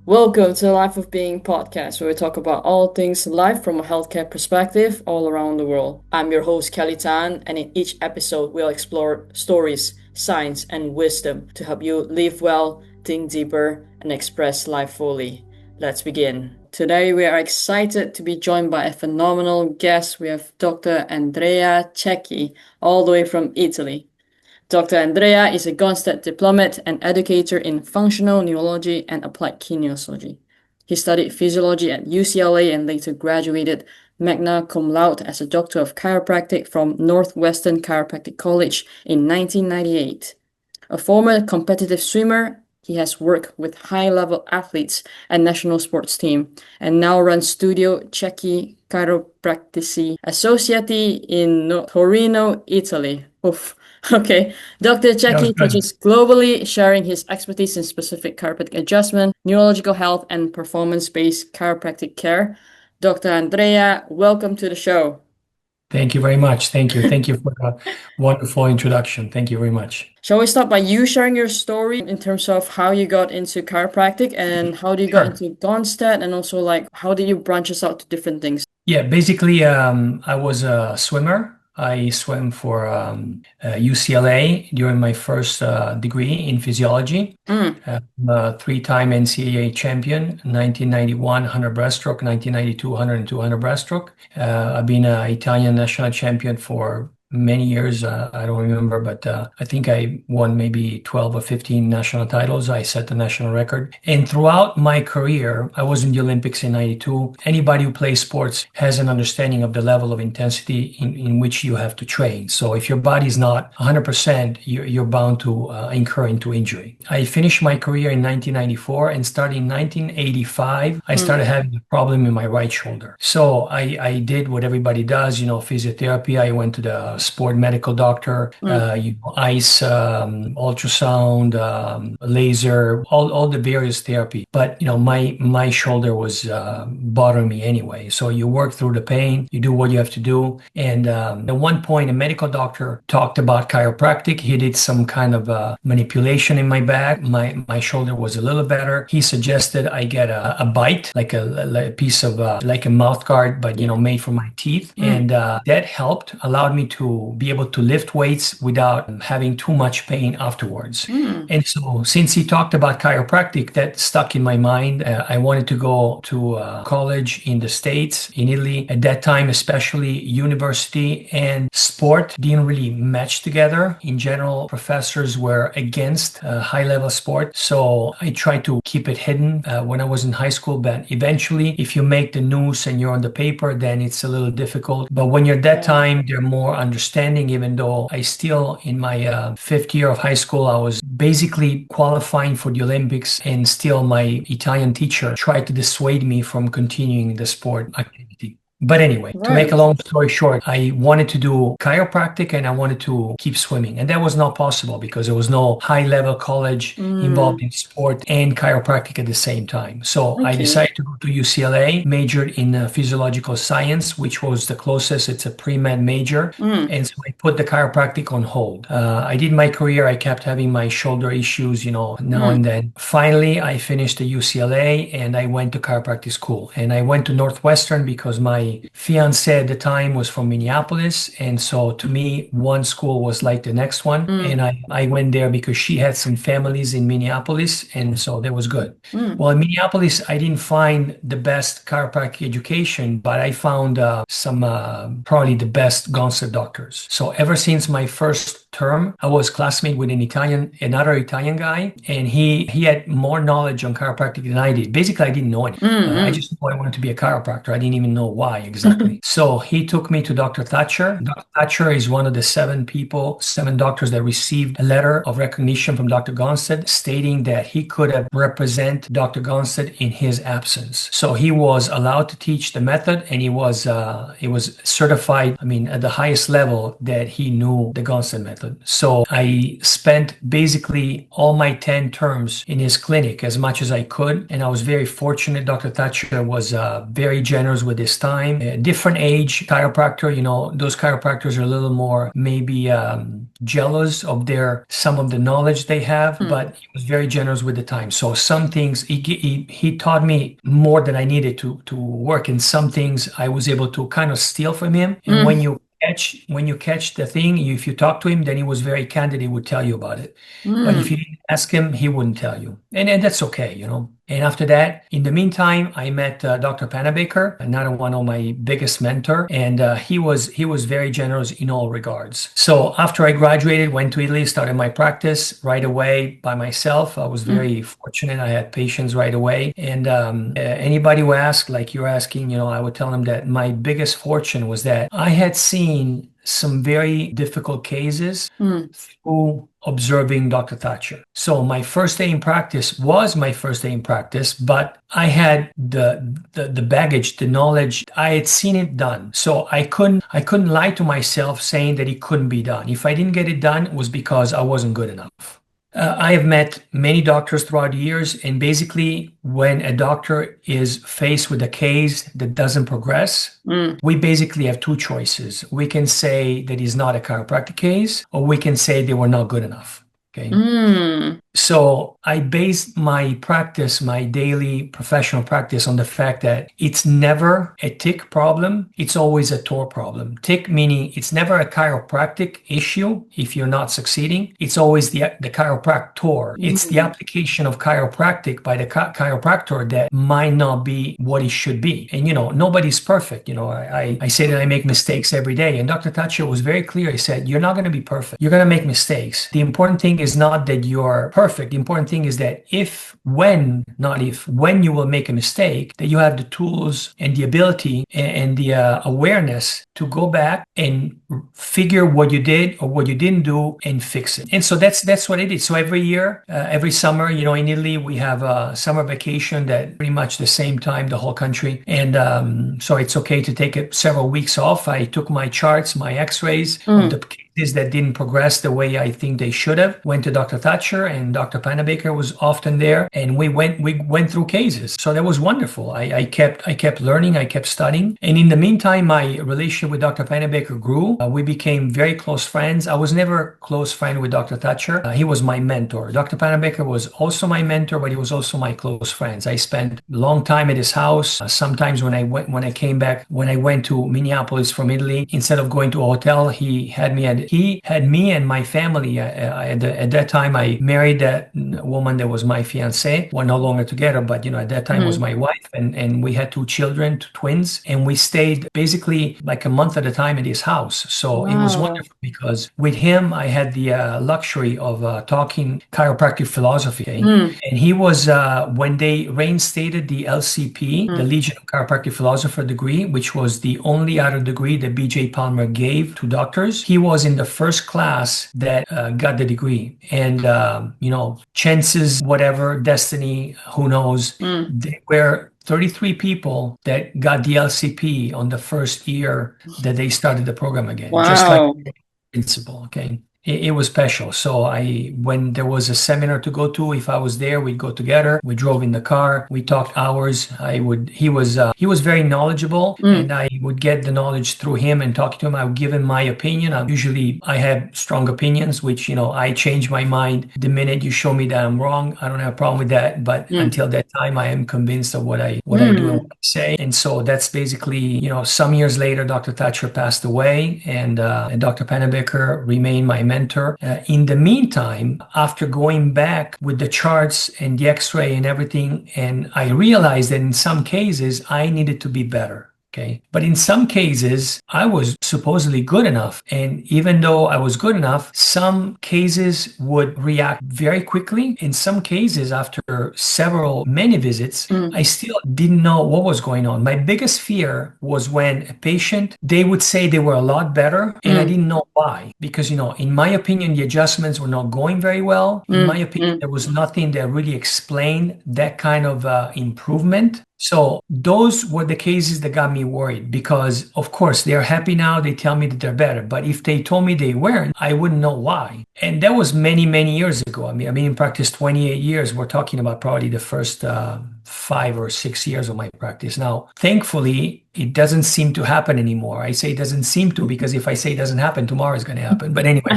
Welcome to the Life of Being podcast, where we talk about all things life from a healthcare perspective all around the world. I'm your host, Kelly Tan, and in each episode, we'll explore stories, science, and wisdom to help you live well, think deeper, and express life fully. Let's begin. Today, we are excited to be joined by a phenomenal guest. We have Dr. Andrea Cecchi, all the way from Italy. Dr. Andrea is a Gonstead Diplomate and educator in functional neurology and applied kinesiology. He studied physiology at UCLA and later graduated magna cum laude as a doctor of chiropractic from Northwestern Chiropractic College in 1998. A former competitive swimmer, he has worked with high-level athletes and national sports team and now runs Studio Cecchi Chiropractici Associati in Torino, Italy. Oof. Okay, Dr. That was Cecchi good. teaches globally, sharing his expertise in specific chiropractic adjustment, neurological health, and performance-based chiropractic care. Dr. Andrea, welcome to the show. Thank you very much. Thank you. Thank you for the wonderful introduction. Thank you very much. Shall we start by you sharing your story in terms of how you got into chiropractic and how do you got Sure. into Gonstead and also like how did you branch us out to different things? Yeah, basically, I was a swimmer. I swam for UCLA during my first degree in physiology. Mm, I'm a three-time NCAA champion, 1991 100 breaststroke, 1992 100 and 200 breaststroke. I've been an Italian national champion for many years. I don't remember, but I think I won maybe 12 or 15 national titles. I set the national record. And throughout my career, I was in the Olympics in 92. Anybody who plays sports has an understanding of the level of intensity in which you have to train. So if your body's not 100%, you're bound to incur into injury. I finished my career in 1994 and starting in 1985, I mm, started having a problem in my right shoulder. So I did what everybody does, physiotherapy. I went to the sport medical doctor, mm, ice, ultrasound, laser, all the various therapy. But my shoulder was bothering me anyway. So you work through the pain, you do what you have to do. And at one point, a medical doctor talked about chiropractic. He did some kind of manipulation in my back. My shoulder was a little better. He suggested I get a bite, like a piece of like a mouth guard, but yeah. made from my teeth, Mm, and that helped, allowed me to be able to lift weights without having too much pain afterwards. mm, And so, since he talked about chiropractic, that stuck in my mind. I wanted to go to college in the States, in Italy. At that time, especially university and sport didn't really match together. In general, professors were against high-level sport. So I tried to keep it hidden when I was in high school. But eventually, if you make the news and you're on the paper, then it's a little difficult. But when you're that yeah. time, they're more understanding, even though I still, in my fifth year of high school, I was basically qualifying for the Olympics, and still my Italian teacher tried to dissuade me from continuing the sport activity. But anyway, to make a Right. long story short, I wanted to do chiropractic and I wanted to keep swimming. And that was not possible because there was no high level college involved Mm, in sport and chiropractic at the same time. So I okay. decided to go to UCLA, majored in physiological science, which was the closest. It's a pre-med major. Mm, And so I put the chiropractic on hold. I did my career. I kept having my shoulder issues, now mm, and then. Finally, I finished the UCLA and I went to chiropractic school. And I went to Northwestern because my fiance at the time was from Minneapolis. And so to me, one school was like the next one. And mm, I went there because she had some families in Minneapolis. And so that was good. mm. Well, in Minneapolis, I didn't find the best chiropractic education, but I found some probably the best Gonstead doctors. So ever since my first term, I was classmate with another Italian guy, and he had more knowledge on chiropractic than I did. Basically, I didn't know anything. I Mm, just knew I wanted to be a chiropractor. I didn't even know why exactly. So he took me to Dr. Thatcher. Dr. Thatcher is one of the seven doctors that received a letter of recognition from Dr. Gonstead stating that he could have represent Dr. Gonstead in his absence. So he was allowed to teach the method, and he was certified, I mean, at the highest level that he knew the Gonstead method. method. So I spent basically all my 10 terms in his clinic as much as I could. And I was very fortunate. Dr. Thatcher was very generous with his time. A different age chiropractor, those chiropractors are a little more maybe jealous of some of the knowledge they have, but he was very generous with the time. So some things he taught me more than I needed to work. And some things I was able to kind of steal from him. And when you catch the thing, if you talk to him, then he was very candid. He would tell you about it. But if you didn't ask him, he wouldn't tell you. And that's okay. And after that, in the meantime, I met Dr. Pennebaker, another one of my biggest mentor, and he was very generous in all regards. So after I graduated, went to Italy, started my practice right away by myself. I was very fortunate. I had patients right away. And anybody who asked, like you're asking, I would tell them that my biggest fortune was that I had seen some very difficult cases through observing Dr. Thatcher. So my first day in practice was my first day in practice, but I had the baggage, the knowledge. I had seen it done. So I couldn't lie to myself saying that it couldn't be done. If I didn't get it done, it was because I wasn't good enough. I have met many doctors throughout the years, and basically when a doctor is faced with a case that doesn't progress, we basically have two choices. We can say that it's not a chiropractic case, or we can say they were not good enough. Okay. So I base my practice, my daily professional practice, on the fact that it's never a tick problem. It's always a TOR problem. Tick meaning it's never a chiropractic issue if you're not succeeding. It's always the chiropractor. It's the application of chiropractic by the chiropractor that might not be what it should be. And, nobody's perfect. I say that I make mistakes every day. And Dr. Thatcher was very clear. He said, you're not going to be perfect. You're going to make mistakes. The important thing is not that you're perfect. The important thing is that when you will make a mistake, that you have the tools and the ability and the awareness to go back and figure what you did or what you didn't do and fix it. And so that's what I did. So every year, every summer, in Italy, we have a summer vacation that pretty much the same time, the whole country. And so it's okay to take several weeks off. I took my charts, my x-rays of the cases that didn't progress the way I think they should have. Went to Dr. Thatcher, and Dr. Pennebaker was often there, and we went through cases. So that was wonderful. I kept learning, I kept studying. And in the meantime, my relationship with Dr. Pennebaker grew. We became very close friends. I was never a close friend with Dr. Thatcher. He was my mentor. Dr. Pennebaker was also my mentor, but he was also my close friend. I spent a long time at his house. Sometimes when I went to Minneapolis from Italy, instead of going to a hotel, he had me and my family. At that time, I married that woman that was my fiancée. We're no longer together, but at that time was my wife, and we had two children, two twins, and we stayed basically like a month at a time at his house. So it was wonderful because with him, I had the luxury of talking chiropractic philosophy. And he was, when they reinstated the LCP, the Legion of Chiropractic Philosopher degree, which was the only other degree that B.J. Palmer gave to doctors, he was in the first class that got the degree. And, chances, whatever, destiny, who knows, there were 33 people that got the LCP on the first year that they started the program again. Wow. Just like principal, okay? It was special. So when there was a seminar to go to, if I was there, we'd go together. We drove in the car. We talked hours. He was very knowledgeable, and I would get the knowledge through him and talking to him. I would give him my opinion. I had strong opinions, which, I change my mind the minute you show me that I'm wrong. I don't have a problem with that. But until that time, I am convinced of what I do and what I say. And so that's basically, some years later, Dr. Thatcher passed away, and Dr. Pennebaker remained my mentor. In the meantime, after going back with the charts and the x-ray and everything, and I realized that in some cases I needed to be better. Okay. But in some cases, I was supposedly good enough. And even though I was good enough, some cases would react very quickly. In some cases, after many visits, I still didn't know what was going on. My biggest fear was when a patient, they would say they were a lot better, and I didn't know why. Because, in my opinion, the adjustments were not going very well. In my opinion, there was nothing that really explained that kind of improvement. So those were the cases that got me worried because, of course, they're happy now. They tell me that they're better. But if they told me they weren't, I wouldn't know why. And that was many, many years ago. I've been in practice 28 years. We're talking about probably the first 5 or 6 years of my practice. Now, thankfully, it doesn't seem to happen anymore. I say it doesn't seem to because if I say it doesn't happen, tomorrow is going to happen. But anyway,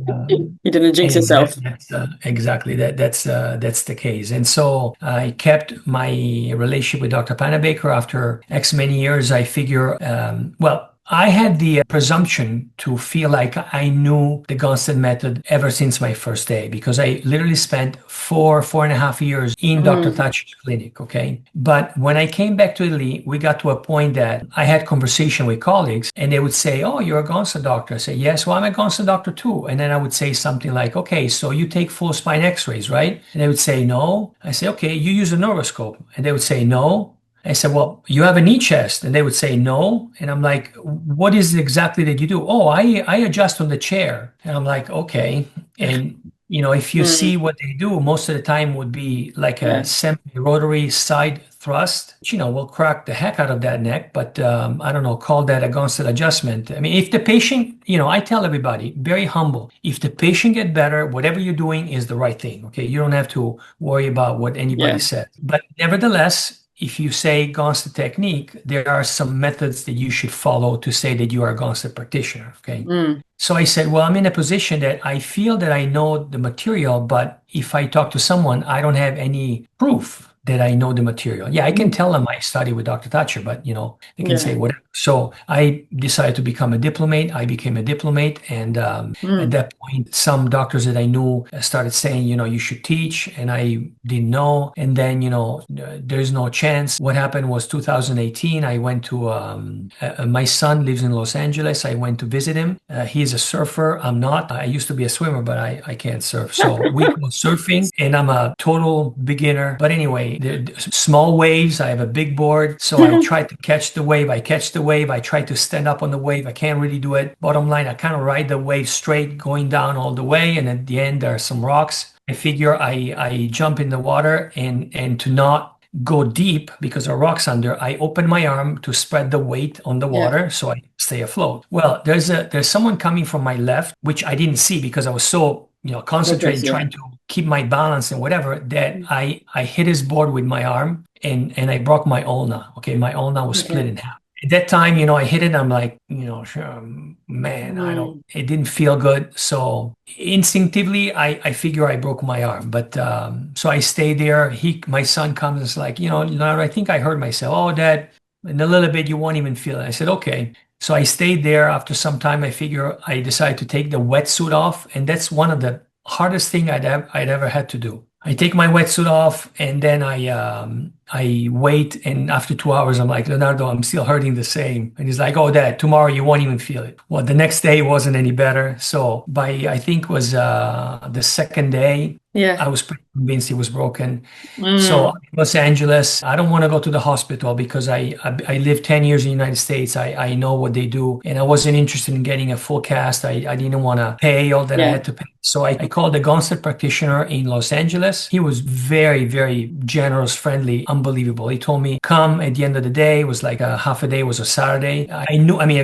um, You didn't jinx anyway, yourself. that's exactly that's the case. And so I kept my relationship with Dr. Pennebaker after X many years. I figure, well, I had the presumption to feel like I knew the Gonstead method ever since my first day because I literally spent 4.5 years in Dr. Mm, Thatcher's clinic. Okay. But when I came back to Italy, we got to a point that I had conversation with colleagues and they would say, "Oh, you're a Gonstead doctor." I say, "Yes, well, I'm a Gonstead doctor too." And then I would say something like, "Okay, so you take full spine x-rays, right?" And they would say, "No." I say, "Okay, you use a neuroscope." And they would say, "No." I said, "Well, you have a knee chest." And they would say, "No." And I'm like, "What is it exactly that you do?" "Oh, I adjust on the chair." And I'm like, "Okay." And, if you see mm, what they do, most of the time would be like a yeah, semi-rotary side thrust, which, will crack the heck out of that neck. But I don't know, call that a Gonstead adjustment. I mean, if the patient, I tell everybody, very humble, if the patient get better, whatever you're doing is the right thing. Okay. You don't have to worry about what anybody yeah, says. But nevertheless, if you say Gonstead technique, there are some methods that you should follow to say that you are a Gonstead practitioner. Okay. mm, So I said, well, I'm in a position that I feel that I know the material, but if I talk to someone, I don't have any proof that I know the material. Yeah, I can mm, tell them I study with Dr. Thatcher, but they can say yeah, whatever. So I decided to become a diplomate. I became a diplomate, and at mm, that point, some doctors that I knew started saying, you should teach, and I didn't know. And then, there's no chance. What happened was 2018. I went to my son lives in Los Angeles. I went to visit him. He's a surfer. I'm not. I used to be a swimmer, but I can't surf. So we go surfing, and I'm a total beginner. But anyway, small waves. I have a big board, so I try to catch the wave. I catch the wave. I try to stand up on the wave. I can't really do it. Bottom line, I kind of ride the wave straight, going down all the way, and at the end there are some rocks. I figure I jump in the water and to not go deep because there are rocks under, I open my arm to spread the weight on the yeah, water so I stay afloat. Well, there's someone coming from my left, which I didn't see because I was so focus, concentrated yeah. trying to keep my balance and whatever that I hit his board with my arm and I broke my ulna. Okay, my ulna was split Okay. in half. At that time, I hit it. I'm like, man, Mm, it didn't feel good. So instinctively, I figure I broke my arm. But so I stayed there. My son comes and is like, Leonardo, I think I hurt myself. Oh, Dad, in a little bit, you won't even feel it. I said, okay. So I stayed there. After some time, I decided to take the wetsuit off. And that's one of the hardest thing I'd ever had to do. I take my wetsuit off and then I wait, and after 2 hours, I'm like, Leonardo, I'm still hurting the same. And he's like, oh, Dad, tomorrow you won't even feel it. Well, the next day wasn't any better. So I think was the second day, yeah. I was pretty convinced it was broken. So Mm, Los Angeles, I don't want to go to the hospital because I lived 10 years in the United States. I know what they do, and I wasn't interested in getting a full cast. I didn't want to pay all that I yeah. had to pay. So I called the Gonstead practitioner in Los Angeles. He was very, very generous, friendly, unbelievable. He told me, come at the end of the day. It was like a half a day, it was a Saturday. A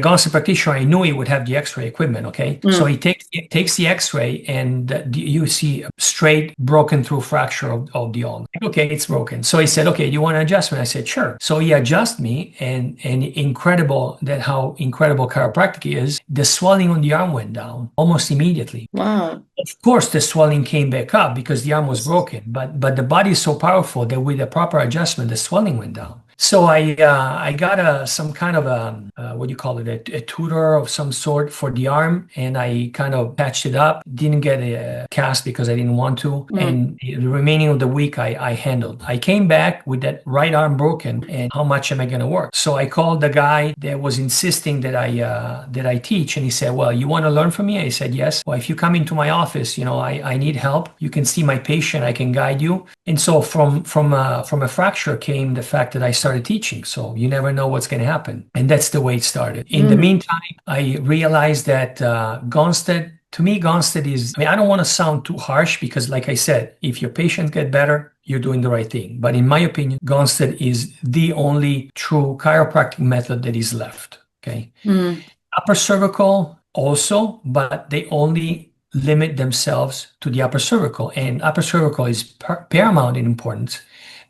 Gonstead practitioner, I knew he would have the x-ray equipment, okay? So Mm, he takes the x-ray and you see a straight broken through fracture of the ulna. Okay, it's broken. So he said, okay, do you want an adjustment? I said, sure. So he adjusted me and incredible that how incredible chiropractic is. The swelling on the arm went down almost immediately. wow. Of course, the swelling came back up because the arm was Yes. broken, but the body is so powerful that with a proper adjustment, the swelling went down. So I got some kind of what do you call it, a tutor of some sort for the arm, and I kind of patched it up. Didn't get a cast because I didn't want to, Mm, and the remaining of the week I handled. I came back with that right arm broken, and how much am I going to work? So I called the guy that was insisting that I teach, and he said, "Well, you want to learn from me?" I said, "Yes." "Well, if you come into my office, I need help. You can see my patient. I can guide you." And so from a fracture came the fact that I started teaching. So you never know what's going to happen, and that's the way it started. In the mm, meantime, I realized that Gonstead To me, Gonstead is, I mean, I don't want to sound too harsh because, like I said, if your patients get better, you're doing the right thing. But in my opinion, Gonstead is the only true chiropractic method that is left. Okay. Mm. Upper cervical also, but they only limit themselves to the upper cervical. And upper cervical is paramount in importance.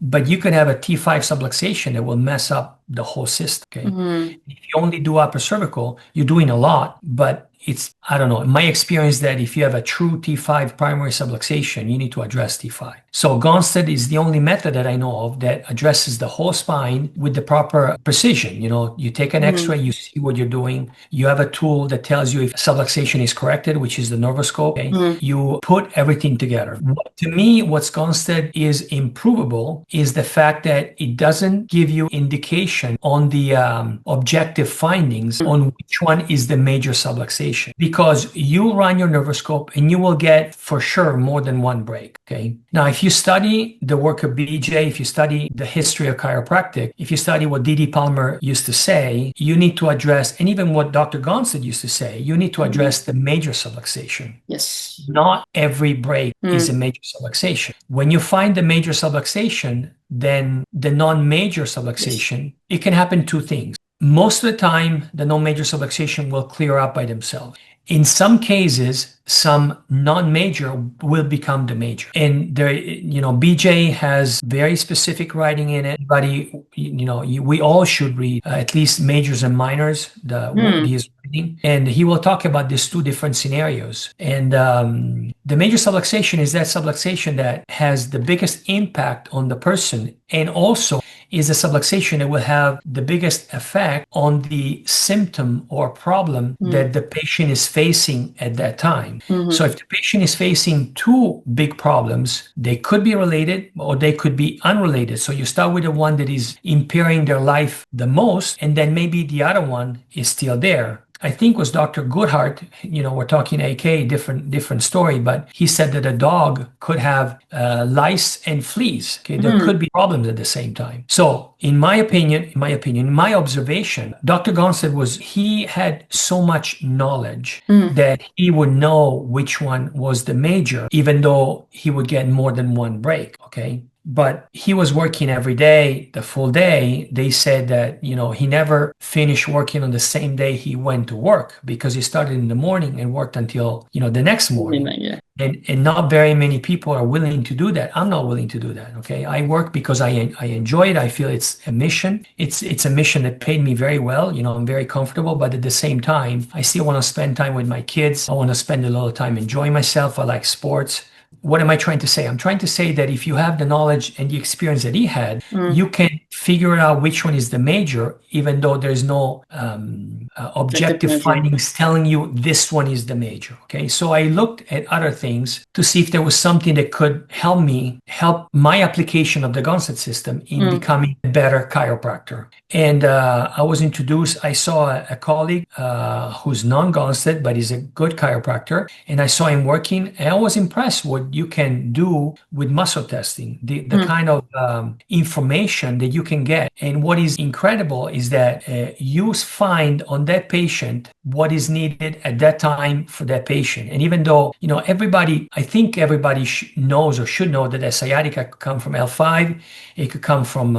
But you could have a T5 subluxation that will mess up the whole system. Okay. Mm. If you only do upper cervical, you're doing a lot, but it's, I don't know, in my experience that if you have a true T5 primary subluxation, you need to address T5. So Gonstead is the only method that I know of that addresses the whole spine with the proper precision. You know, you take an X-ray, you see what you're doing. You have a tool that tells you if subluxation is corrected, which is the nervoscope. Okay? You put everything together. To me, what's Gonstead is improvable is the fact that it doesn't give you indication on the objective findings on which one is the major subluxation. Because you run your nervoscope and you will get for sure more than one break. Okay. Now, if you study the work of BJ, if you study the history of chiropractic, if you study what D.D. Palmer used to say, you need to address, and even what Dr. Gonstead used to say, you need to address the major subluxation. Yes. Not every break is a major subluxation. When you find the major subluxation, then the non-major subluxation, it can happen two things. Most of the time, the non-major subluxation will clear up by themselves. In some cases, some non-major will become the major. And there, you know, BJ has very specific writing in it. But we all should read at least majors and minors, what he is writing. And he will talk about these two different scenarios. And the major subluxation is that subluxation that has the biggest impact on the person, and also is a subluxation that will have the biggest effect on the symptom or problem that the patient is facing at that time. So if the patient is facing two big problems, they could be related or they could be unrelated. So you start with the one that is impairing their life the most, and then maybe the other one is still there. I think was Dr. Goodhart, you know, we're talking AK, different story, but he said that a dog could have lice and fleas. Okay, there could be problems at the same time. So in my my observation, Dr. Gonstead he had so much knowledge that he would know which one was the major, even though he would get more than one break. Okay. But he was working every day, the full day. They said that, you know, he never finished working on the same day he went to work because he started in the morning and worked until, you know, the next morning. Yeah. And not very many people are willing to do that. I'm not willing to do that. Okay. I work because I enjoy it. I feel it's a mission. It's a mission that paid me very well. You know, I'm very comfortable, but at the same time, I still want to spend time with my kids. I want to spend a little time enjoying myself. I like sports. What am I trying to say? I'm trying to say that if you have the knowledge and the experience that he had, you can figure out which one is the major, even though there's no objective findings telling you this one is the major. Okay, so I looked at other things to see if there was something that could help my application of the Gonstead system in becoming a better chiropractor. And I was introduced, I saw a colleague who's non-Gonstead, but he's a good chiropractor. And I saw him working, and I was impressed what you can do with muscle testing, the kind of information that you can get. And what is incredible is that you find on that patient what is needed at that time for that patient. And even though, you know, I think everybody knows or should know that a sciatica could come from L5, it could come from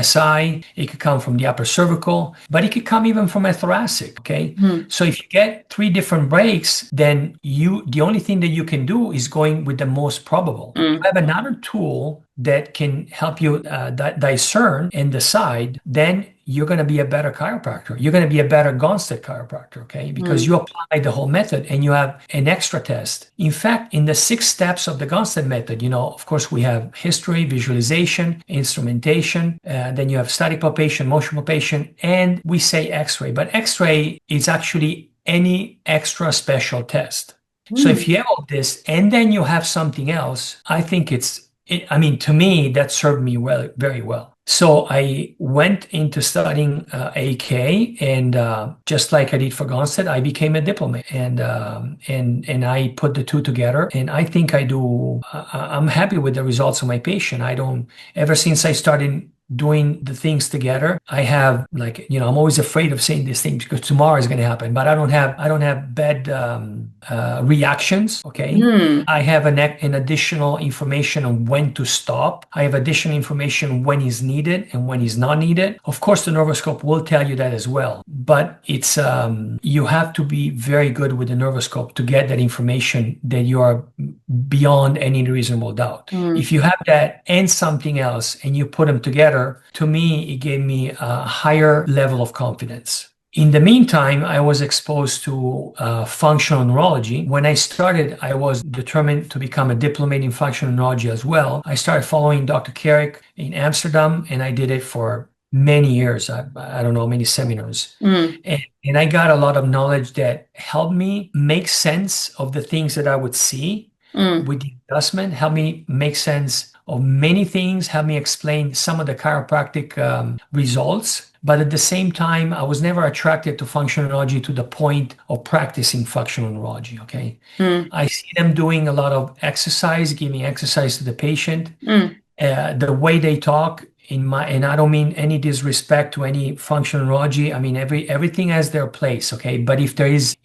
SI, it could come from the upper cervical, but it could come even from a thoracic. Okay. So if you get 3 different breaks, then the only thing that you can do is going with the most probable. You have another tool that can help you discern and decide, then you're going to be a better chiropractor. You're going to be a better Gonstead chiropractor, okay? Because you apply the whole method and you have an extra test. In fact, in the 6 steps of the Gonstead method, you know, of course, we have history, visualization, instrumentation, then you have static palpation, motion palpation, and we say X-ray. But X-ray is actually any extra special test. So if you have all this and then you have something else, I think to me, that served me well, very well. So I went into studying AK, and just like I did for Gonstead, I became a diplomate, and I put the two together, and I think I'm happy with the results of my patient. Ever since I started doing the things together. I have like, I'm always afraid of saying these things because tomorrow is going to happen, but I don't have bad reactions. Okay. Mm, I have an additional information on when to stop. I have additional information when is needed and when is not needed. Of course, the nervoscope will tell you that as well, but it's you have to be very good with the nervoscope to get that information that you are beyond any reasonable doubt. mm, If you have that and something else and you put them together, to me, it gave me a higher level of confidence. In the meantime, I was exposed to functional neurology. When I started, I was determined to become a diplomate in functional neurology as well. I started following Dr. Carrick in Amsterdam, and I did it for many years. I don't know, many seminars. mm, And I got a lot of knowledge that helped me make sense of the things that I would see mm, with the adjustment, helped me make sense of many things, helped me explain some of the chiropractic results. But at the same time, I was never attracted to functional neurology to the point of practicing functional neurology. Okay. mm, I see them doing a lot of exercise, giving exercise to the patient. mm, The way they talk and I don't mean any disrespect to any functional neurology. I mean everything has their place, okay? But if there is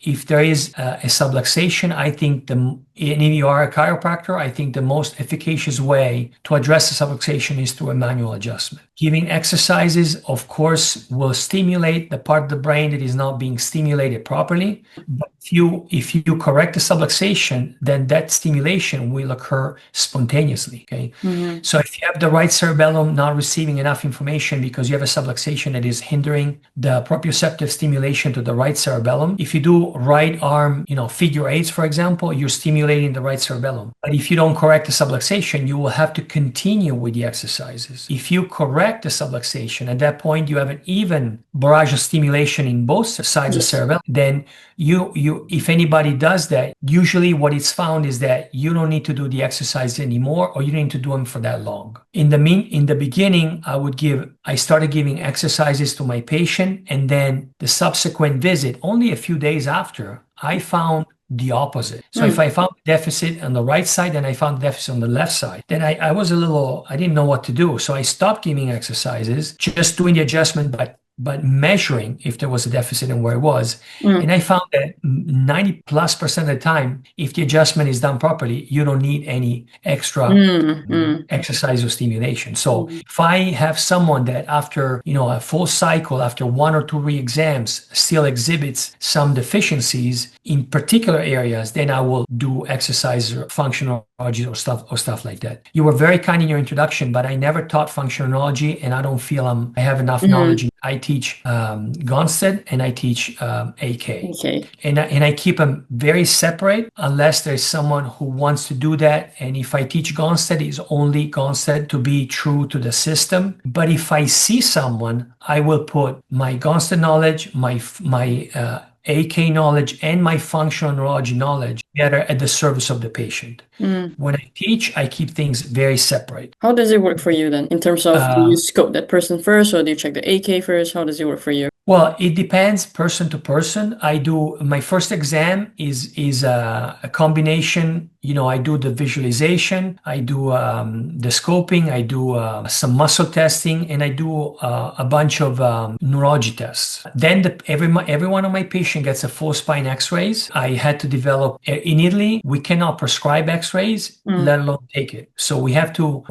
a subluxation, I think and if you are a chiropractor, I think the most efficacious way to address the subluxation is through a manual adjustment. Giving exercises, of course, will stimulate the part of the brain that is not being stimulated properly. But if you correct the subluxation, then that stimulation will occur spontaneously. Okay. mm, So if you have the right cerebellum not receiving enough information because you have a subluxation that is hindering the proprioceptive stimulation to the right cerebellum, if you do right arm, figure eights, for example, you're stimulating the right cerebellum. But if you don't correct the subluxation, you will have to continue with the exercises. If you correct the subluxation, at that point you have an even barrage of stimulation in both sides of yes, cerebellum. Then if anybody does that, usually what it's found is that you don't need to do the exercise anymore, or you don't need to do them for that long. In the beginning, I started giving exercises to my patient, and then the subsequent visit, only a few days after, I found the opposite. So if mm, I found deficit on the right side and I found deficit on the left side, then I didn't know what to do. So I stopped giving exercises, just doing the adjustment, but measuring if there was a deficit and where it was. mm, And I found that 90+% of the time, if the adjustment is done properly, you don't need any extra mm, mm, exercise or stimulation. So mm, if I have someone that after, a full cycle, after 1 or 2 re-exams, still exhibits some deficiencies in particular areas, then I will do exercise or functional neurology or stuff like that. You were very kind in your introduction, but I never taught functional neurology, and I don't feel I have enough knowledge. mm. I teach Gonstead and I teach AK. Okay. And I keep them very separate unless there's someone who wants to do that. And if I teach Gonstead, it's only Gonstead to be true to the system. But if I see someone, I will put my Gonstead knowledge, my AK knowledge, and my functional neurology knowledge together at the service of the patient. Mm. When I teach, I keep things very separate. How does it work for you then? In terms of, do you scope that person first, or do you check the AK first? How does it work for you? Well, it depends person to person. My first exam is a combination. I do the visualization, I do the scoping, I do some muscle testing, and I do a bunch of neurology tests. Then every one of my patients gets a full spine X-rays. I had to develop in Italy. We cannot prescribe X-rays, let alone take it. So we have to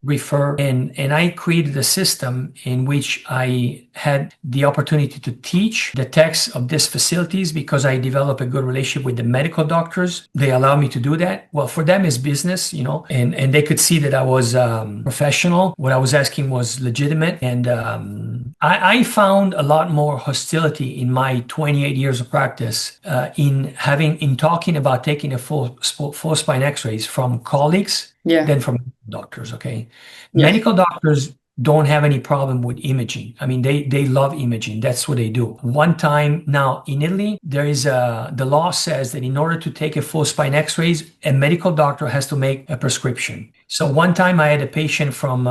refer, and I created a system in which I had the opportunity to teach the techs of these facilities because I developed a good relationship with the medical doctors. They allow me to do that. Well, for them it's business, and they could see that I was professional. What I was asking was legitimate. And I found a lot more hostility in my 28 years of practice in talking about taking a full spine x-rays from colleagues than from doctors. Okay. Yeah. Medical doctors don't have any problem with imaging. I mean, they love imaging. That's what they do. One time now in Italy, the law says that in order to take a full spine x-rays, a medical doctor has to make a prescription. So one time I had a patient from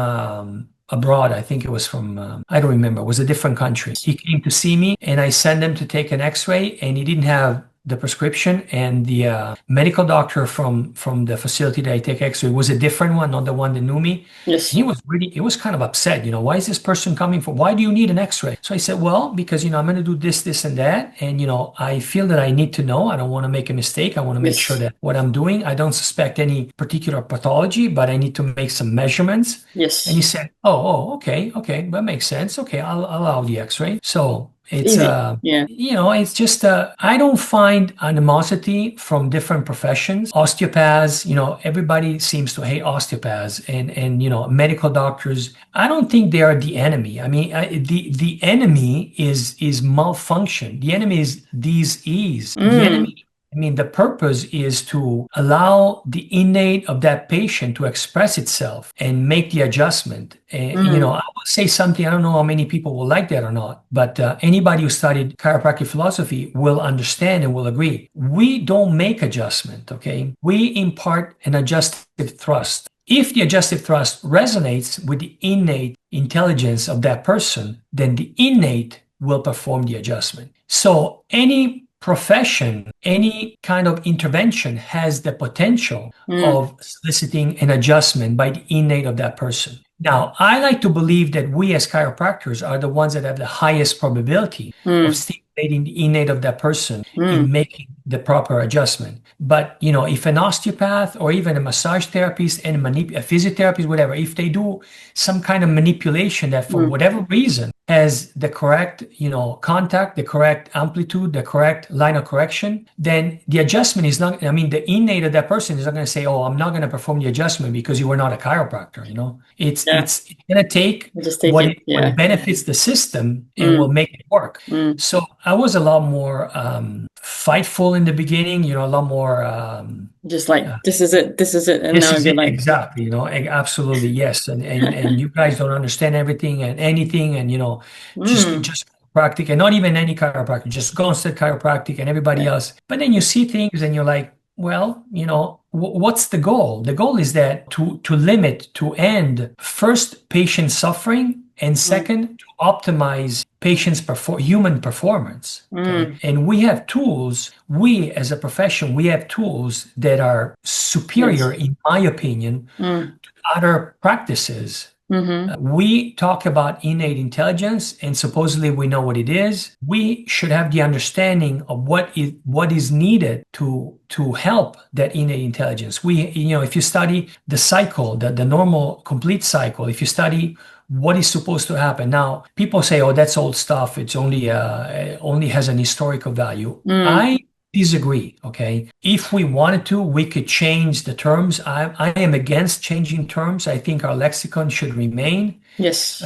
abroad. I think it was from, I don't remember. It was a different country. He came to see me and I sent him to take an x-ray and he didn't have the prescription, and the medical doctor from the facility that I take X-ray was a different one, not the one that knew me. Yes. He was kind of upset, why is this person coming for, why do you need an X-ray? So I said, well, because, I'm going to do this, and that. And, I feel that I need to know. I don't want to make a mistake. I want to make sure Yes. that what I'm doing, I don't suspect any particular pathology, but I need to make some measurements. And he Yes. said, okay, that makes sense. Okay, I'll allow the X-ray. So it's Easy. Yeah. it's just I don't find animosity from different professions. Osteopaths, everybody seems to hate osteopaths, and medical doctors. I don't think they are the enemy. I mean, the enemy is malfunction. The enemy is disease. The Mm. enemy. I mean, the purpose is to allow the innate of that patient to express itself and make the adjustment. And, Mm. I will say something, I don't know how many people will like that or not, but anybody who studied chiropractic philosophy will understand and will agree. We don't make adjustment, okay? We impart an adjustive thrust. If the adjustive thrust resonates with the innate intelligence of that person, then the innate will perform the adjustment. So any profession, any kind of intervention has the potential of soliciting an adjustment by the innate of that person. Now, I like to believe that we as chiropractors are the ones that have the highest probability of stimulating the innate of that person in making the proper adjustment. But, if an osteopath or even a massage therapist and a physiotherapist, whatever, if they do some kind of manipulation that for whatever reason has the correct, contact, the correct amplitude, the correct line of correction, then the adjustment is not, the innate of that person is not going to say, oh, I'm not going to perform the adjustment because you were not a chiropractor, It's Yeah. it's going to take Just take what it. Yeah. benefits the system and will make it work. So I was a lot more fightful in the beginning, a lot more Just like this is it. This is it. And this now is you're it like, exactly, absolutely yes. And you guys don't understand everything and anything, and just chiropractic, and not even any chiropractic, just Gonstead Chiropractic and everybody yeah. else. But then you see things and you're like, well, what's the goal? The goal is that to limit, to end first patient suffering, and second to optimize patients' human performance. Okay? And we have tools. We as a profession, we have tools that are superior, Yes. in my opinion, to other practices. We talk about innate intelligence, and supposedly we know what it is. We should have the understanding of what is needed to help that innate intelligence. If you study the cycle, the normal complete cycle, if you study what is supposed to happen. Now, people say, "Oh, that's old stuff. It's only has an historical value." I disagree. Okay, if we wanted to, we could change the terms. I am against changing terms. I think our lexicon should remain. Yes.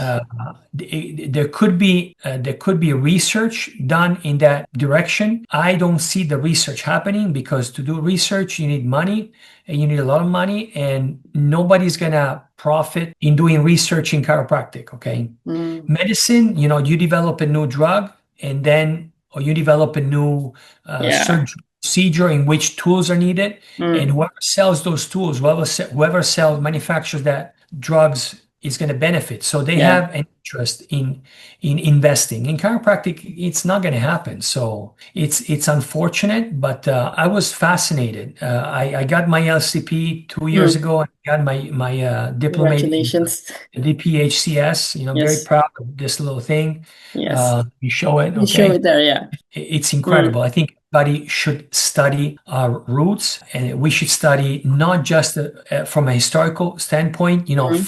There could be research done in that direction. I don't see the research happening because to do research you need money, and you need a lot of money, and nobody's gonna profit in doing research in chiropractic. Okay, medicine, you develop a new drug, and then or you develop a new Yeah. procedure in which tools are needed, and whoever sells those tools, whoever manufactures that drugs is going to benefit. So they Yeah. have an interest in investing. In chiropractic, it's not going to happen. So it's unfortunate, but I was fascinated. I got my LCP 2 years ago. I got my diplomate in Congratulations. DPhCS. I'm very Yes. proud of this little thing. Yes. You show it, You show okay? it there. Yeah. It's incredible. I think everybody should study our roots, and we should study not just from a historical standpoint,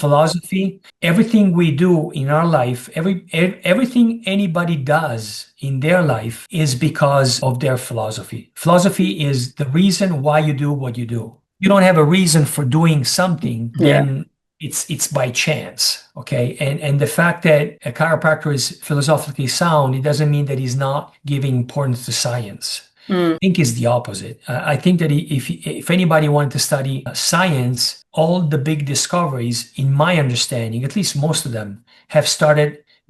philosophy. Everything we do in our life, everything anybody does in their life is because of their philosophy. Philosophy is the reason why you do what you do. You don't have a reason for doing something, Yeah. then it's by chance, okay? And the fact that a chiropractor is philosophically sound, it doesn't mean that he's not giving importance to science. I think it's the opposite. I think that if anybody wanted to study science, all the big discoveries, in my understanding, at least most of them, have started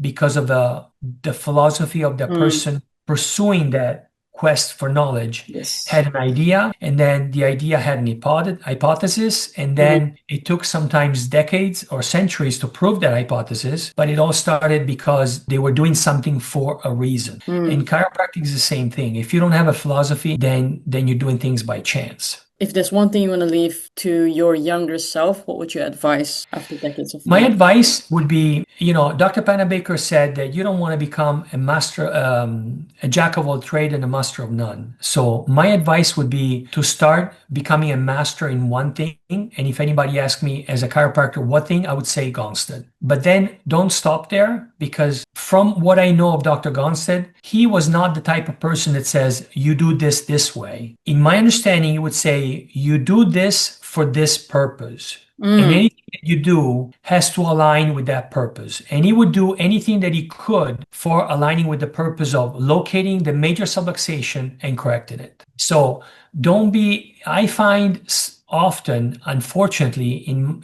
because of the philosophy of the person pursuing that quest for knowledge, Yes. had an idea, and then the idea had an hypothesis, and Mm, then it took sometimes decades or centuries to prove that hypothesis, but it all started because they were doing something for a reason. mm. And chiropractic is the same thing. If you don't have a philosophy, then you're doing things by chance. If there's one thing you want to leave to your younger self, what would you advise after decades of My knowledge? advice would be, Dr. Pennebaker said that you don't want to become a jack of all trade and a master of none. So my advice would be to start becoming a master in one thing. And if anybody asks me as a chiropractor, what thing, I would say Gonstead. But then don't stop there, because from what I know of Dr. Gonstead, he was not the type of person that says, you do this way. In my understanding, he would say, you do this for this purpose. And Mm, anything that you do has to align with that purpose. And he would do anything that he could for aligning with the purpose of locating the major subluxation and correcting it. So I find often, unfortunately,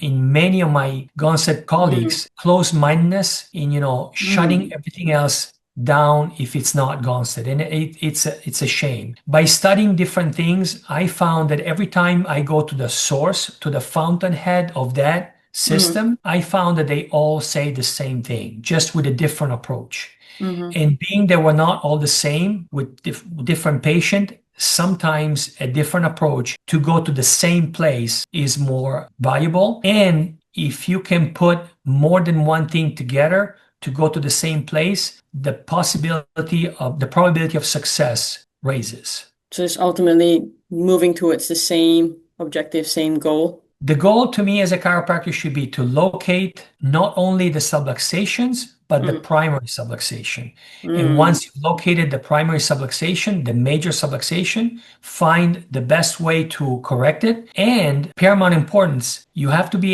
in many of my Gonstead mm, colleagues, closed-mindedness in, shutting mm. everything else down if it's not Gonstead. And it's a shame. By studying different things, I found that every time I go to the source, to the fountainhead of that Mm, system, I found that they all say the same thing, just with a different approach. mhm. And being that we're not all the same with different patient, sometimes a different approach to go to the same place is more valuable. And if you can put more than one thing together to go to the same place, the probability of success raises. So it's ultimately moving towards the same objective, same goal. The goal to me as a chiropractor should be to locate not only the subluxations, but the Mm, primary subluxation. And mm, once you've located the primary subluxation, the major subluxation, find the best way to correct it. And paramount importance, we have to be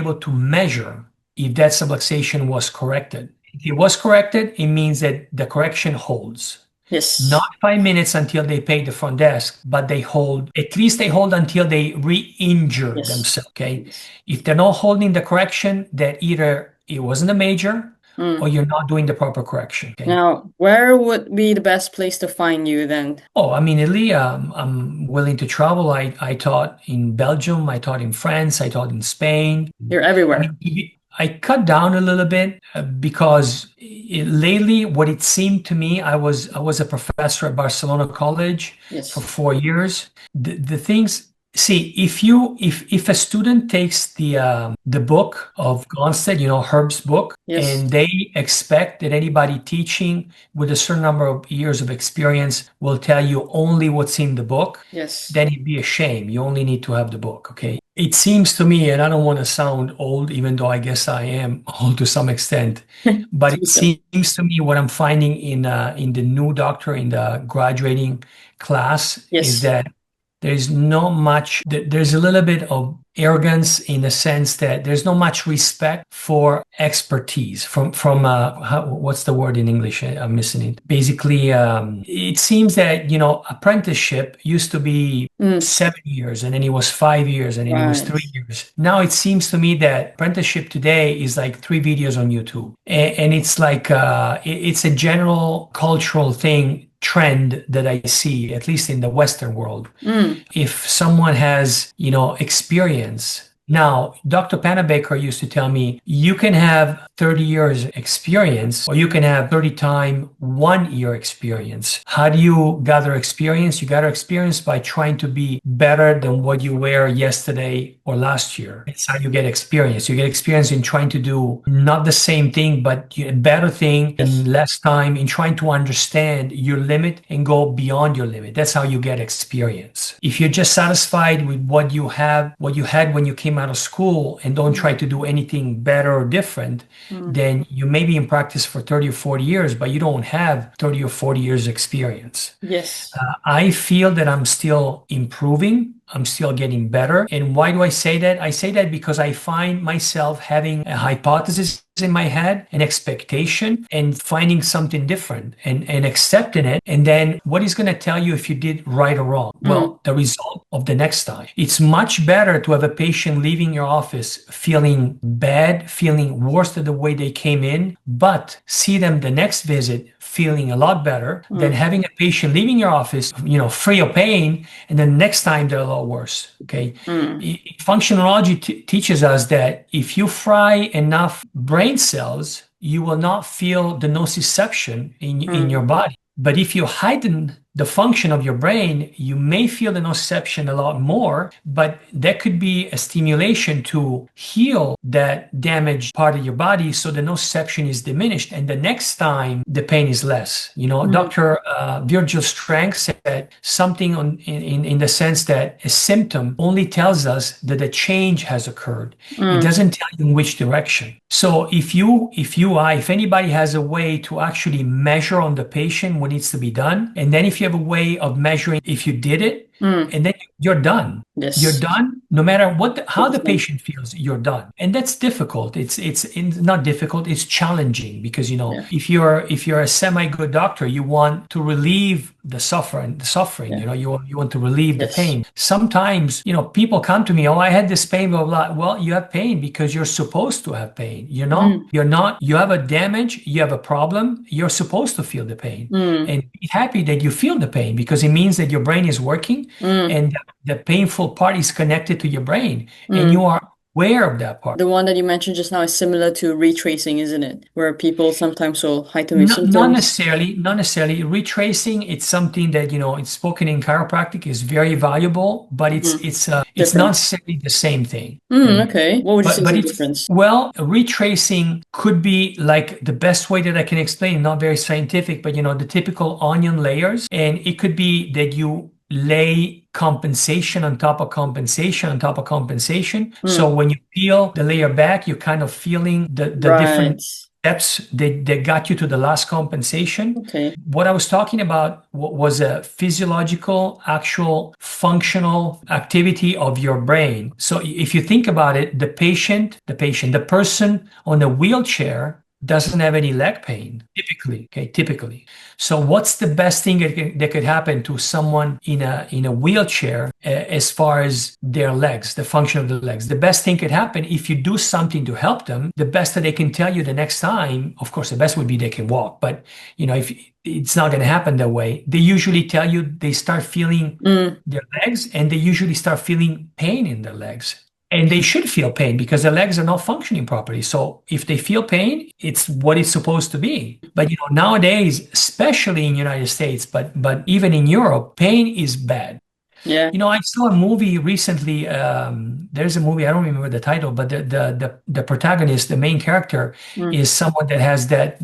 able to measure if that subluxation was corrected. If it was corrected, it means that the correction holds. Not yes. 5 minutes until they pay the front desk, but at least they hold until they re-injure Yes. themselves. Okay. Yes. If they're not holding the correction, that either it wasn't a major or Mm. you're not doing the proper correction. Okay. Now, where would be the best place to find you then? Oh, immediately, I'm willing to travel. I taught in Belgium, I taught in France, I taught in Spain. You're I everywhere. mean, I cut down a little bit because lately, what it seemed to me, I was a professor at Barcelona College for Yes. 4 years. The things. See, if a student takes the book of Gonstead, Herb's book, Yes. and they expect that anybody teaching with a certain number of years of experience will tell you only what's in the book, Yes. then it'd be a shame. You only need to have the book, okay? It seems to me, and I don't want to sound old, even though I guess I am old to some extent, but To it be so. seems to me what I'm finding in the new doctor, in the graduating class, is Yes. that there's a little bit of arrogance in the sense that there's not much respect for expertise what's the word in English? I'm missing it. Basically, it seems that, apprenticeship used to be Mm. 7 years, and then it was 5 years, and then it was Right. 3 years. Now it seems to me that apprenticeship today is like 3 videos on YouTube. And it's like, it's a general cultural trend that I see, at least in the Western world. Mm. If someone has, experience. Now, Dr. Pennebaker used to tell me, you can have 30 years experience, or you can have 30 time 1 year experience. How do you gather experience? You gather experience by trying to be better than what you were yesterday or last year. It's how you get experience. You get experience in trying to do not the same thing, but a better thing Yes. in less time, in trying to understand your limit and go beyond your limit. That's how you get experience. If you're just satisfied with what you had when you came out of school and don't try to do anything better or different, Mm. then you may be in practice for 30 or 40 years, but you don't have 30 or 40 years experience. Yes. I feel that I'm still improving. I'm still getting better. And why do I say that? I say that because I find myself having a hypothesis in my head, an expectation, and finding something different and accepting it. And then what is going to tell you if you did right or wrong? Well, the result of the next time. It's much better to have a patient leaving your office feeling bad, feeling worse than the way they came in, but see them the next visit feeling a lot better than having a patient leaving your office, free of pain, and then next time they're a lot worse. Okay. Functionality teaches us that if you fry enough brain cells, you will not feel the nociception in your body. But if you heighten the function of your brain, you may feel the nociception a lot more, but that could be a stimulation to heal that damaged part of your body so the nociception is diminished. And the next time, the pain is less. Dr. Virgil Strang said something in the sense that a symptom only tells us that a change has occurred. It doesn't tell you in which direction. So if anybody has a way to actually measure on the patient what needs to be done, and then if you have a way of measuring if you did it, and then you're done. Yes. You're done. No matter how the patient feels, you're done. And that's difficult. It's not difficult. It's challenging because if you're a semi-good doctor, you want to relieve the suffering. You want to relieve the pain. Sometimes people come to me, oh, I had this pain, blah blah. Well, you have pain because you're supposed to have pain. You're not. You have a damage. You have a problem. You're supposed to feel the pain, and be happy that you feel the pain because it means that your brain is working. And the painful part is connected to your brain, and you are aware of that part. The one that you mentioned just now is similar to retracing, isn't it? Where people sometimes will heighten their symptoms. Not necessarily. Retracing, it's something that, it's spoken in chiropractic, is very valuable, but it's not necessarily the same thing. Okay. What would you say is the difference? Well, retracing could be like the best way that I can explain, not very scientific, but the typical onion layers. And it could be that you lay compensation on top of compensation on top of compensation. So when you peel the layer back, you're kind of feeling the different steps that got you to the last compensation. Okay. What I was talking about was a physiological, actual functional activity of your brain. So if you think about it, the person on a wheelchair doesn't have any leg pain, typically. So what's the best thing that could happen to someone in a wheelchair as far as their legs, the function of the legs? The best thing could happen if you do something to help them. The best that they can tell you the next time, of course, the best would be they can walk. But, if it's not going to happen that way, they usually tell you they start feeling their legs, and they usually start feeling pain in their legs. And they should feel pain because their legs are not functioning properly. So if they feel pain, it's what it's supposed to be. But nowadays, especially in the United States, but even in Europe, pain is bad. Yeah. I saw a movie recently. There's a movie, I don't remember the title, but the protagonist, the main character, is someone that has that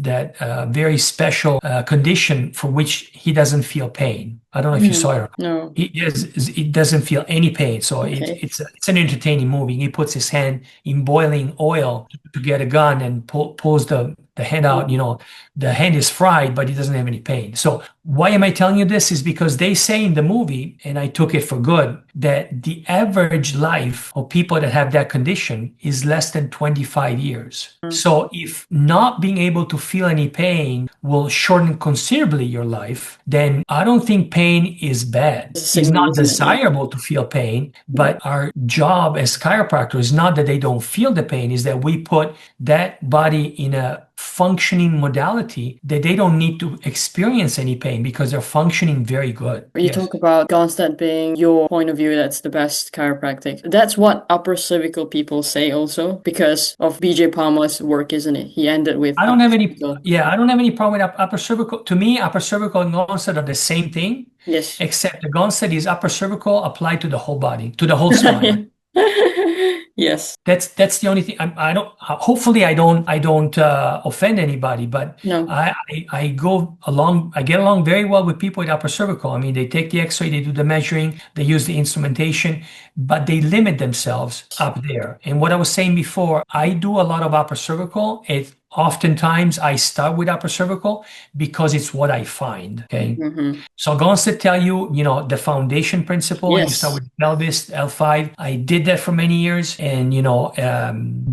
very special condition for which he doesn't feel pain. I don't know if you saw it. No. He doesn't feel any pain. So it's an entertaining movie. He puts his hand in boiling oil to get a gun and pulls the hand out. The hand is fried, but he doesn't have any pain. So why am I telling you this? Is because they say in the movie, and I took it for good, that the average life of people that have that condition is less than 25 years. So if not being able to feel any pain will shorten considerably your life, then I don't think pain is bad. It's not desirable to feel pain, but our job as chiropractors is not that they don't feel the pain, is that we put that body in a functioning modality that they don't need to experience any pain because they're functioning very good. You talk about Gonstead being your point of view, that's the best chiropractic. That's what upper cervical people say also because of BJ Palmer's work, isn't it? He ended with I don't have any problem with upper cervical. To me, upper cervical and Gonstead are the same thing. Yes. Except the Gonstead is upper cervical applied to the whole body, to the whole spine. Yes. That's the only thing. I don't. Hopefully, I don't offend anybody. But no. I go along. I get along very well with people with upper cervical. I mean, they take the X-ray, they do the measuring, they use the instrumentation, but they limit themselves up there. And what I was saying before, I do a lot of upper cervical. oftentimes I start with upper cervical because it's what I find. Okay. Mm-hmm. So I'm going to tell you, the foundation principle. You start Yes. with pelvis, L5. I did that for many years, and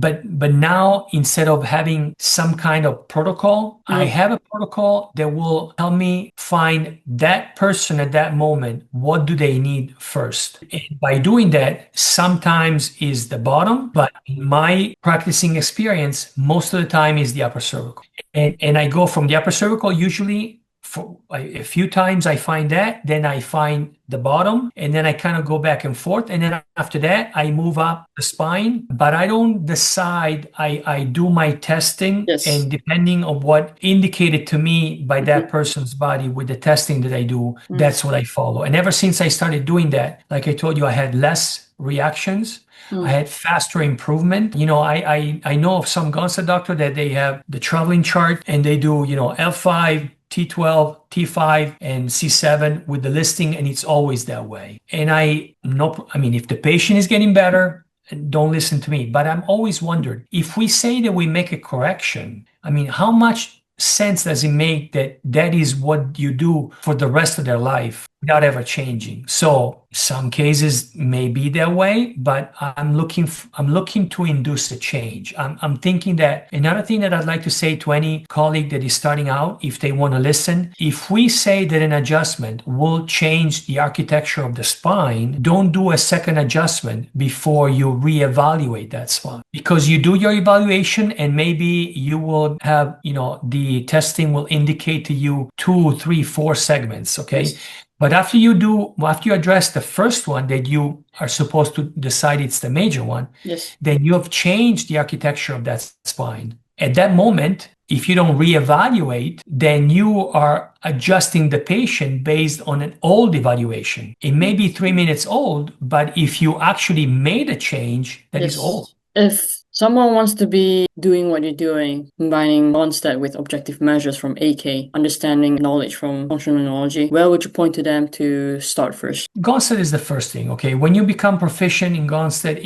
but now instead of having some kind of protocol, I Mm. have a protocol that will help me find that person at that moment. What do they need first? And by doing that, sometimes is the bottom, but in my practicing experience, most of the time is the upper cervical. And I go from the upper cervical usually for a few times I find that, then I find the bottom, and then I kind of go back and forth. And then after that, I move up the spine, but I don't decide. I do my testing, Yes. and depending on what indicated to me by Mm-hmm. that person's body with the testing that I do, Mm. that's what I follow. And ever since I started doing that, like I told you, I had less reactions. I Mm. had faster improvement. I know of some Gonstead doctor that they have the traveling chart and they do, L5, T12, T5, and C7 with the listing, and it's always that way. And I mean, if the patient is getting better, don't listen to me. But I'm always wondered if we say that we make a correction, I mean, how much sense does it make that that is what you do for the rest of their life without ever changing? So some cases may be that way, but I'm looking to induce a change. I'm thinking that another thing that I'd like to say to any colleague that is starting out, if they want to listen, if we say that an adjustment will change the architecture of the spine, don't do a second adjustment before you reevaluate that spine. Because you do your evaluation and maybe you will have, the testing will indicate to you 2, 3, 4 segments. Okay. Yes. But after you address the first one that you are supposed to decide it's the major one, Yes. then you have changed the architecture of that spine. At that moment, if you don't reevaluate, then you are adjusting the patient based on an old evaluation. It may be 3 minutes old, but if you actually made a change, that is old. Yes. If someone wants to be doing what you're doing, combining Gonstead with objective measures from AK, understanding knowledge from functional neurology, where would you point to them to start first? Gonstead is the first thing, okay? When you become proficient in Gonstead,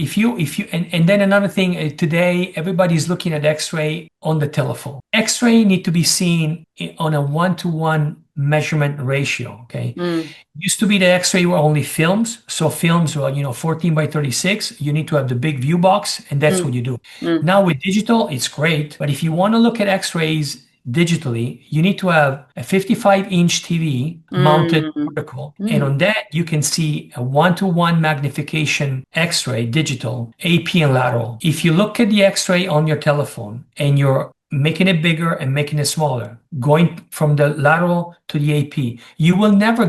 and then another thing, today everybody's looking at X-ray on the telephone. X-ray need to be seen on a 1-to-1 measurement ratio, okay? Mm. Used to be the X-ray were only films. So films were, 14 by 36. You need to have the big view box, and that's what Mm. you do. Mm. Now with digital, it's great. But if you want to look at X-rays digitally, you need to have a 55-inch TV mounted Mm. vertical. And Mm. on that, you can see a 1-to-1 magnification X-ray digital, AP and lateral. If you look at the X-ray on your telephone and you're making it bigger and making it smaller, going from the lateral to the AP, you will never.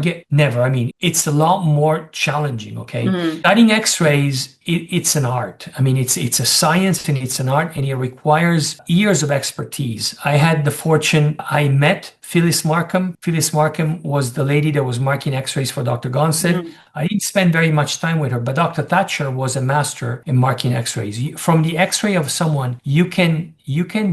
I mean, it's a lot more challenging, okay? Mm. Studying X-rays, it's an art. I mean, it's a science and it's an art, and it requires years of expertise. I had the fortune, I met Phyllis Markham. Phyllis Markham was the lady that was marking X-rays for Dr. Gonstead. Mm. I didn't spend very much time with her, but Dr. Thatcher was a master in marking X-rays. From the X-ray of someone, you can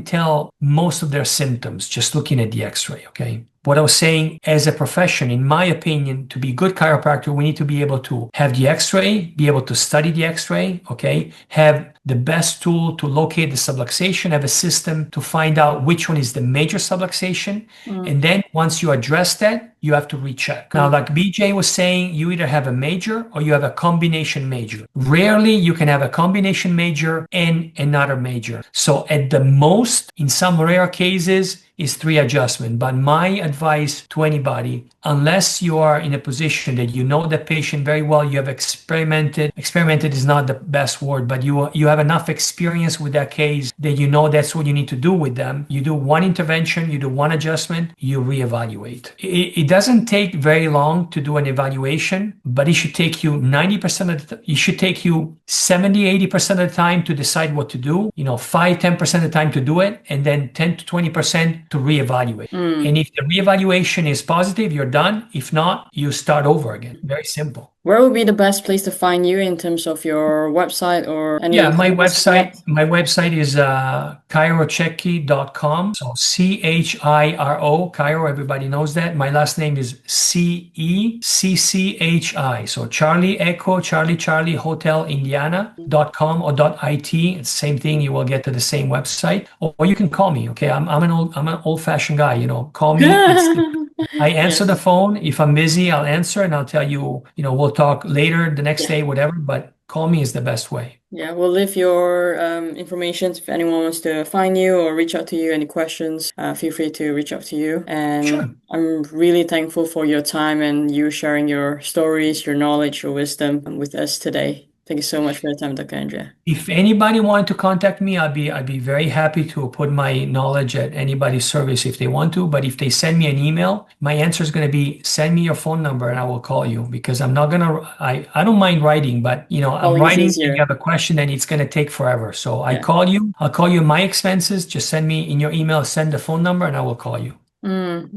tell most of their symptoms just looking at the X-ray, okay? What I was saying, as a profession, in my opinion, to be a good chiropractor, we need to be able to have the X-ray, be able to study the X-ray, okay? Have the best tool to locate the subluxation, have a system to find out which one is the major subluxation. Mm. And then once you address that, you have to recheck. Now, like BJ was saying, you either have a major or you have a combination major. Rarely you can have a combination major and another major. So at the most, in some rare cases, is 3 adjustment. But my advice to anybody, unless you are in a position that you know the patient very well, you have experimented is not the best word, but you have enough experience with that case that you know that's what you need to do with them. You do one intervention, you do one adjustment, you reevaluate. It doesn't take very long to do an evaluation, but it should take you 90% of the it should take you 70-80% of the time to decide what to do, 5-10% of the time to do it, and then 10-20% to reevaluate. Mm. And if the reevaluation is positive, you're done. If not, you start over again. Very simple. Where would be the best place to find you in terms of your website or Yeah, any my service website, perhaps? my website is chirochecki.com. So Chiro, Chiro, everybody knows that. My last name is Cecchi. So Charlie Echo, Charlie Charlie Hotel Indiana.com or .it. It's the same thing. You will get to the same website. Or you can call me. Okay. I'm an old-fashioned guy, call me. I answer the Yes. phone. If I'm busy, I'll answer and I'll tell you, we'll talk later the next Yeah. day, whatever, but call me is the best way. Yeah, we'll leave your information if anyone wants to find you or reach out to you. Any questions, feel free to reach out to you. And Sure. I'm really thankful for your time and you sharing your stories, your knowledge, your wisdom with us today. Thank you so much for your time, Dr. Andrea. If anybody wanted to contact me, I'd be very happy to put my knowledge at anybody's service if they want to. But if they send me an email, my answer is going to be send me your phone number and I will call you because I'm not gonna I don't mind writing, but I'm Calling is writing and you easier. have a question and it's going to take forever. So Yeah. I'll call you my expenses. Just send me in your email, send the phone number and I will call you.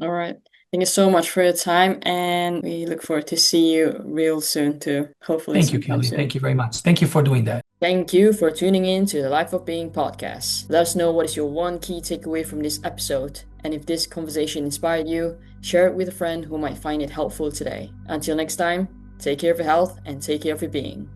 All right. Thank you so much for your time, and we look forward to see you real soon too. Hopefully Thank you, sometime Kelly. Thank soon. you very much. Thank you for doing that. Thank you for tuning in to the Life of Being podcast. Let us know what is your one key takeaway from this episode. And if this conversation inspired you, share it with a friend who might find it helpful today. Until next time, take care of your health and take care of your being.